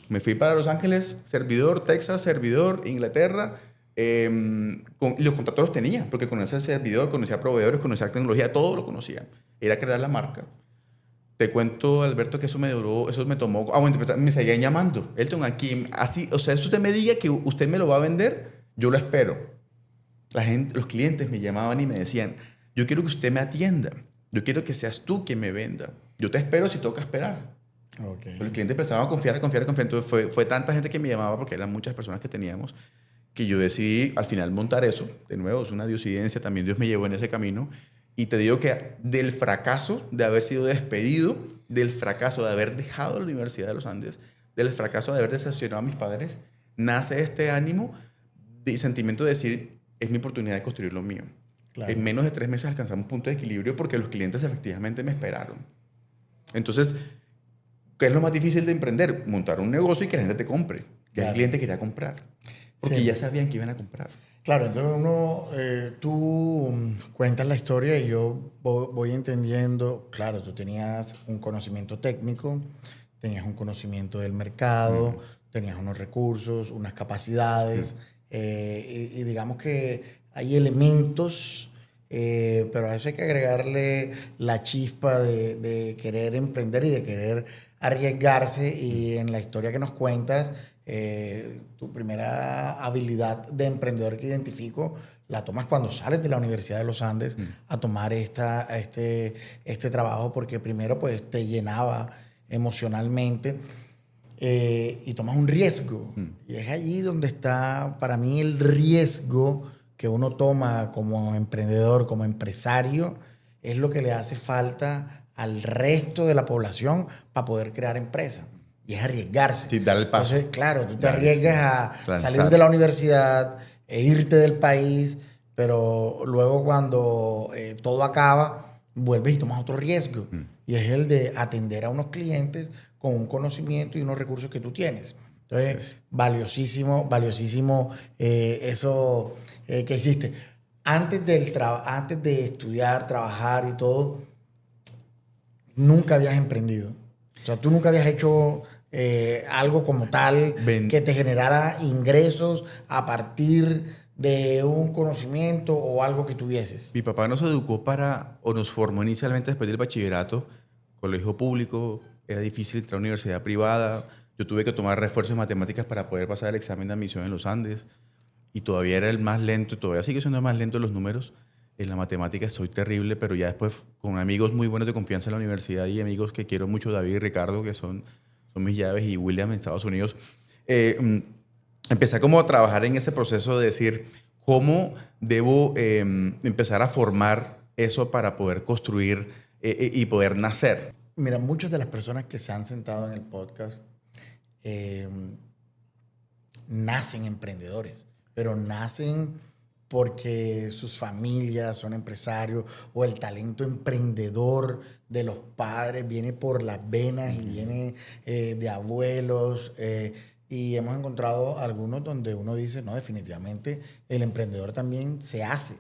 Me fui para Los Ángeles, servidor, Texas, servidor, Inglaterra. Y los contratos los tenía, porque conocía el servidor, conocía proveedores, conocía tecnología, todo lo conocía. Era crear la marca. Te cuento, Alberto, que eso me tomó... bueno, me seguían llamando. Elton, aquí, así, o sea, eso usted me diga que usted me lo va a vender, yo lo espero. Los clientes me llamaban y me decían, yo quiero que usted me atienda. Yo quiero que seas tú quien me venda. Yo te espero si toca esperar. Okay. Pero el cliente empezaba a confiar. Entonces fue tanta gente que me llamaba, porque eran muchas personas que teníamos, que yo decidí al final montar eso. De nuevo, es una diosidencia. También Dios me llevó en ese camino. Y te digo que del fracaso de haber sido despedido, del fracaso de haber dejado la Universidad de los Andes, del fracaso de haber decepcionado a mis padres, nace este ánimo y sentimiento de decir, es mi oportunidad de construir lo mío. Claro. En menos de 3 meses alcanzamos un punto de equilibrio porque los clientes efectivamente me esperaron. Entonces, ¿qué es lo más difícil de emprender? Montar un negocio y que la gente te compre. Ya el cliente quería comprar. Porque ya sabían que iban a comprar. Claro, entonces tú cuentas la historia y yo voy entendiendo, claro, tú tenías un conocimiento técnico, tenías un conocimiento del mercado, tenías unos recursos, unas capacidades, y digamos que hay elementos, pero a eso hay que agregarle la chispa de querer emprender y de querer arriesgarse, y en la historia que nos cuentas, tu primera habilidad de emprendedor que identifico la tomas cuando sales de la Universidad de los Andes a tomar este trabajo, porque primero pues te llenaba emocionalmente, y tomas un riesgo. Y es allí donde está para mí el riesgo que uno toma como emprendedor, como empresario, es lo que le hace falta al resto de la población para poder crear empresa. Y es arriesgarse. Sí, dar el paso. Entonces, claro, tú te arriesgas a salir de la universidad e irte del país, pero luego cuando todo acaba, vuelves y tomas otro riesgo. Y es el de atender a unos clientes con un conocimiento y unos recursos que tú tienes. Entonces, valiosísimo eso que hiciste. Antes de estudiar, trabajar y todo, nunca habías emprendido. O sea, tú nunca habías hecho algo como tal que te generara ingresos a partir de un conocimiento o algo que tuvieses? Mi papá nos educó o nos formó inicialmente después del bachillerato, colegio público, era difícil entrar a una universidad privada. Yo tuve que tomar refuerzos en matemáticas para poder pasar el examen de admisión en los Andes y todavía era el más lento, todavía sigue siendo el más lento de los números. En la matemática soy terrible, pero ya después con amigos muy buenos de confianza en la universidad y amigos que quiero mucho, David y Ricardo, que son mis llaves, y William en Estados Unidos, empecé como a trabajar en ese proceso de decir cómo debo empezar a formar eso para poder construir y poder nacer. Mira, muchas de las personas que se han sentado en el podcast nacen emprendedores, pero nacen porque sus familias son empresarios o el talento emprendedor de los padres viene por las venas y viene de abuelos. Y hemos encontrado algunos donde uno dice, no, definitivamente el emprendedor también se hace.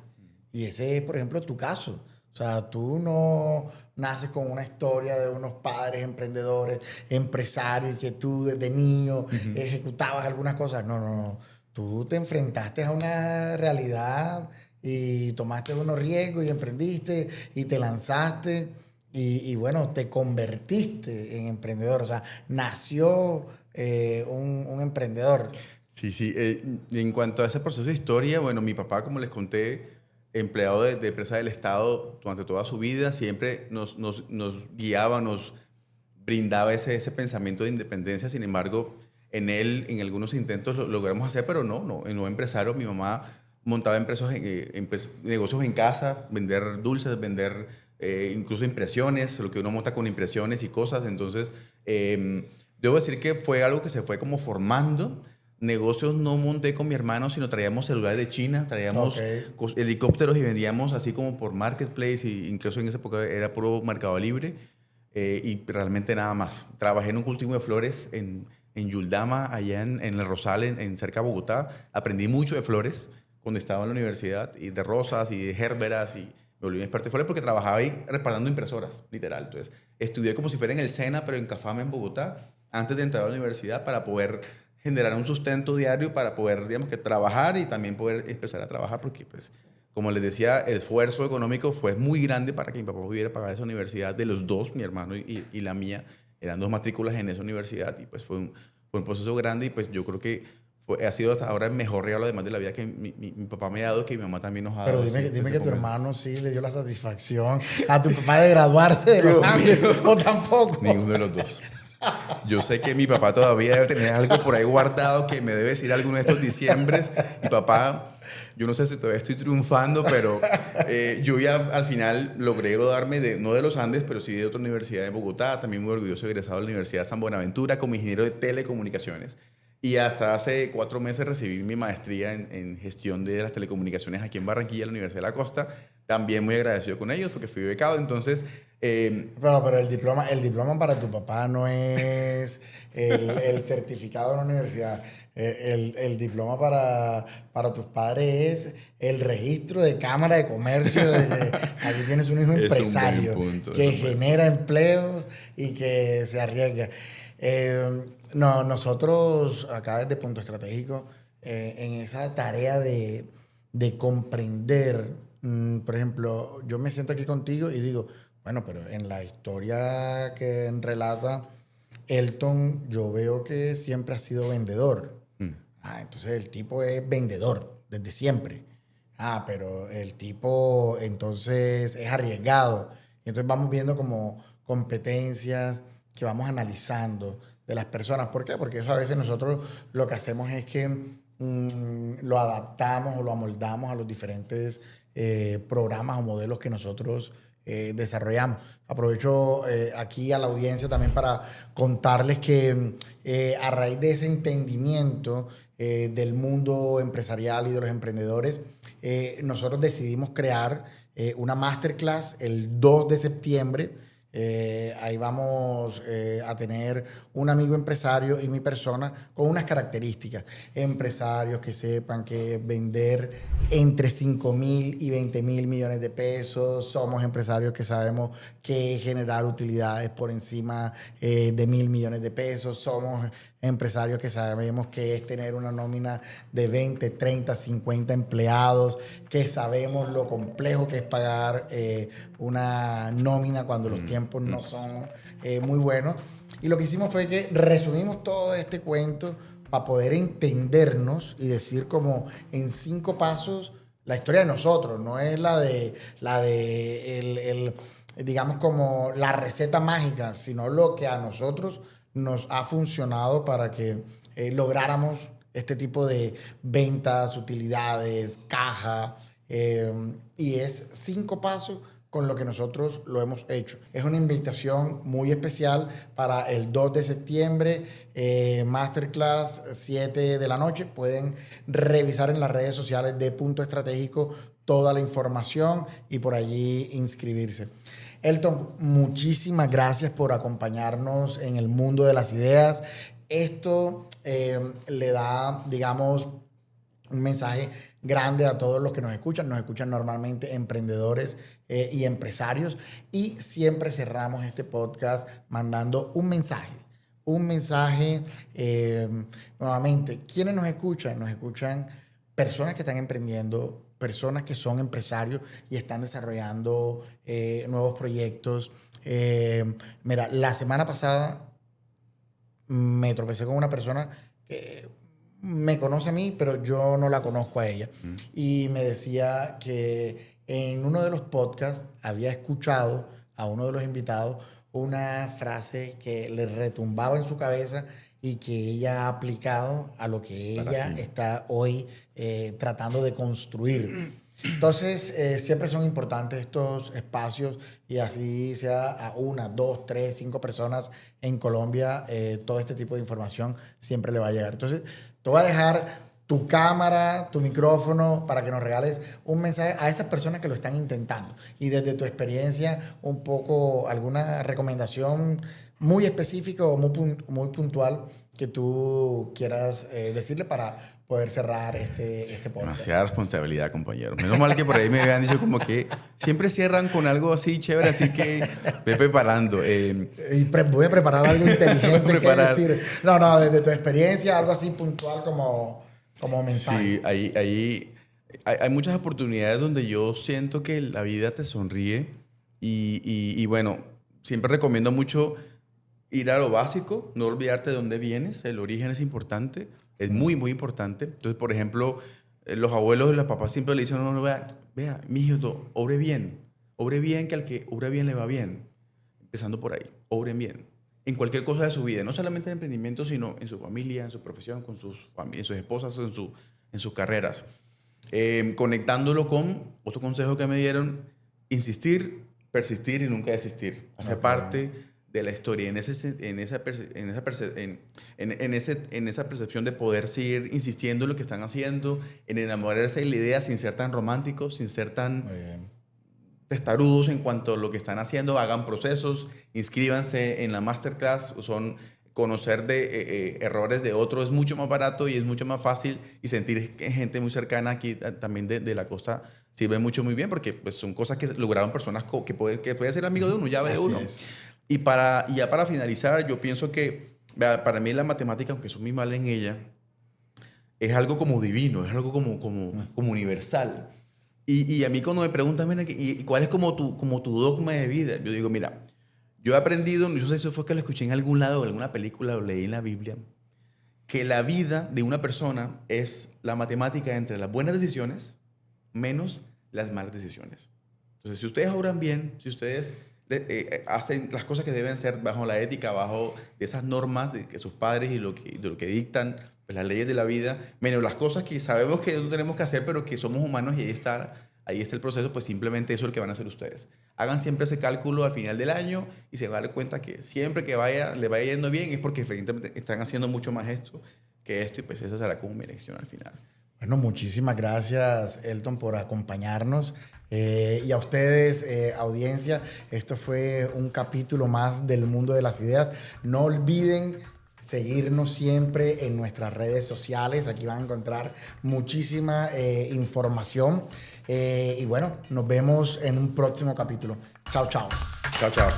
Y ese es, por ejemplo, tu caso. O sea, tú no naces con una historia de unos padres emprendedores, empresarios, y que tú desde niño ejecutabas algunas cosas. No, no, no. Tú te enfrentaste a una realidad y tomaste unos riesgos y emprendiste y te lanzaste y bueno, te convertiste en emprendedor. O sea, nació un emprendedor. Sí, sí. En cuanto a ese proceso de historia, bueno, mi papá, como les conté, empleado de empresa del Estado durante toda su vida, siempre nos guiaba, nos brindaba ese pensamiento de independencia. Sin embargo, en algunos intentos lo logramos hacer, pero no empresario. Mi mamá montaba negocios en casa, vender dulces, vender incluso impresiones, lo que uno monta con impresiones y cosas. Entonces, debo decir que fue algo que se fue como formando. Negocios no monté con mi hermano, sino traíamos celulares de China, traíamos helicópteros y vendíamos así como por Marketplace, y incluso en esa época era puro Mercado Libre, y realmente nada más. Trabajé en un cultivo de flores en Yuldama, allá en el Rosal, cerca de Bogotá. Aprendí mucho de flores cuando estaba en la universidad, y de rosas y de gérberas, y me volví un experto de flores porque trabajaba ahí respaldando impresoras, literal. Entonces, estudié como si fuera en el SENA, pero en Cafama, en Bogotá, antes de entrar a la universidad, para poder generar un sustento diario, para poder, digamos, que trabajar y también poder empezar a trabajar, porque, pues, como les decía, el esfuerzo económico fue muy grande para que mi papá pudiera pagar esa universidad de los dos, mi hermano y la mía. Eran 2 matrículas en esa universidad, y pues fue un proceso grande, y pues yo creo que ha sido hasta ahora el mejor regalo, además de la vida, que mi papá me ha dado, que mi mamá también nos ha dado. Pero dime que tu hermano sí le dio la satisfacción a tu papá de graduarse de los Andes, o tampoco. Ninguno de los dos. Yo sé que mi papá todavía debe tener algo por ahí guardado que me debe decir alguno de estos diciembres. Y papá, yo no sé si todavía estoy triunfando, pero yo ya al final logré graduarme no de los Andes, pero sí de otra universidad de Bogotá. También muy orgulloso de egresado de la Universidad de San Buenaventura como ingeniero de telecomunicaciones. Y hasta hace 4 meses recibí mi maestría en gestión de las telecomunicaciones aquí en Barranquilla, en la Universidad de la Costa. También muy agradecido con ellos porque fui becado. Entonces, pero el diploma para tu papá no es el certificado de la universidad. El diploma para tus padres es el registro de Cámara de Comercio de que aquí tienes un hijo empresario que genera empleos y que se arriesga. No, nosotros acá desde Punto Estratégico, en esa tarea de comprender, por ejemplo, yo me siento aquí contigo y digo, bueno, pero en la historia que relata Elton, yo veo que siempre ha sido vendedor. Entonces el tipo es vendedor desde siempre. Pero el tipo entonces es arriesgado. Entonces vamos viendo como competencias que vamos analizando de las personas. ¿Por qué? Porque eso a veces nosotros lo que hacemos es que lo adaptamos o lo amoldamos a los diferentes programas o modelos que nosotros desarrollamos. Aprovecho aquí a la audiencia también para contarles que a raíz de ese entendimiento del mundo empresarial y de los emprendedores, nosotros decidimos crear una masterclass el 2 de septiembre Ahí vamos a tener un amigo empresario y mi persona con unas características. Empresarios que sepan que vender entre 5.000 y 20.000 millones de pesos. Somos empresarios que sabemos que generar utilidades por encima de 1.000 millones de pesos. Somos empresarios que sabemos que es tener una nómina de 20, 30, 50 empleados, que sabemos lo complejo que es pagar una nómina cuando los tiempos no son muy buenos. Y lo que hicimos fue que resumimos todo este cuento para poder entendernos y decir como en 5 pasos la historia de nosotros. No es digamos como la receta mágica, sino lo que a nosotros nos ha funcionado para que lográramos este tipo de ventas, utilidades, caja. Y es 5 pasos con lo que nosotros lo hemos hecho. Es una invitación muy especial para el 2 de septiembre, Masterclass 7 de la noche. Pueden revisar en las redes sociales de Punto Estratégico toda la información y por allí inscribirse. Elton, muchísimas gracias por acompañarnos en el mundo de las ideas. Esto le da, digamos, un mensaje grande a todos los que nos escuchan. Nos escuchan normalmente emprendedores y empresarios. Y siempre cerramos este podcast mandando un mensaje. Un mensaje, nuevamente, ¿quiénes nos escuchan? Nos escuchan personas que están emprendiendo, personas que son empresarios y están desarrollando nuevos proyectos. Mira, la semana pasada me tropecé con una persona que me conoce a mí, pero yo no la conozco a ella. Y me decía que en uno de los podcasts había escuchado a uno de los invitados una frase que le retumbaba en su cabeza y que ella ha aplicado a lo que ella está hoy tratando de construir. Entonces, siempre son importantes estos espacios y así sea a 1, 2, 3, 5 personas en Colombia, todo este tipo de información siempre le va a llegar. Entonces, te voy a dejar tu cámara, tu micrófono para que nos regales un mensaje a esas personas que lo están intentando. Y desde tu experiencia, un poco alguna recomendación muy específica o muy puntual que tú quieras decirle para poder cerrar este podcast. Demasiada responsabilidad, compañero. Menos mal que por ahí me habían dicho como que siempre cierran con algo así chévere, así que ve preparando. Voy a preparar algo inteligente que decir. No, desde tu experiencia, algo así puntual como mensaje. Sí, hay muchas oportunidades donde yo siento que la vida te sonríe y bueno, siempre recomiendo mucho ir a lo básico, no olvidarte de dónde vienes, el origen es importante, es muy, muy importante. Entonces, por ejemplo, los abuelos y los papás siempre le dicen, no, vea, mi hijo, obre bien, que al que obra bien le va bien. Empezando por ahí, obren bien. En cualquier cosa de su vida, no solamente en emprendimiento, sino en su familia, en su profesión, con sus familias, sus esposas, en sus carreras. Conectándolo con otro consejo que me dieron, insistir, persistir y nunca desistir. Hacer parte de la historia, en esa percepción de poder seguir insistiendo en lo que están haciendo, en enamorarse de la idea sin ser tan románticos, sin ser tan testarudos en cuanto a lo que están haciendo. Hagan procesos, inscríbanse en la masterclass. Conocer de errores de otros es mucho más barato y es mucho más fácil, y sentir gente muy cercana aquí también de la costa sirve muy bien, porque pues, son cosas que lograron personas que puede ser amigo de uno, llave de uno. Y ya para finalizar, yo pienso que para mí la matemática, aunque soy muy mal en ella, es algo como divino, es algo como universal. Y a mí cuando me preguntan, mira, ¿y cuál es como tu dogma de vida? Yo digo, mira, yo he aprendido, no sé si eso fue que lo escuché en algún lado, en alguna película, o leí en la Biblia, que la vida de una persona es la matemática entre las buenas decisiones menos las malas decisiones. Entonces, si ustedes obran bien, si ustedes hacen las cosas que deben ser bajo la ética, bajo esas normas de que sus padres y de lo que dictan pues, las leyes de la vida, menos las cosas que sabemos que no tenemos que hacer, pero que somos humanos y ahí está el proceso, pues simplemente eso es lo que van a hacer ustedes. Hagan siempre ese cálculo al final del año y se van a dar cuenta que siempre que le vaya yendo bien es porque efectivamente están haciendo mucho más esto que esto, y pues esa será como mi elección al final. Bueno, muchísimas gracias, Elton, por acompañarnos. Y a ustedes, audiencia, esto fue un capítulo más del Mundo de las Ideas. No olviden seguirnos siempre en nuestras redes sociales. Aquí van a encontrar muchísima información. Y bueno, nos vemos en un próximo capítulo. Chao, chao. Chao, chao.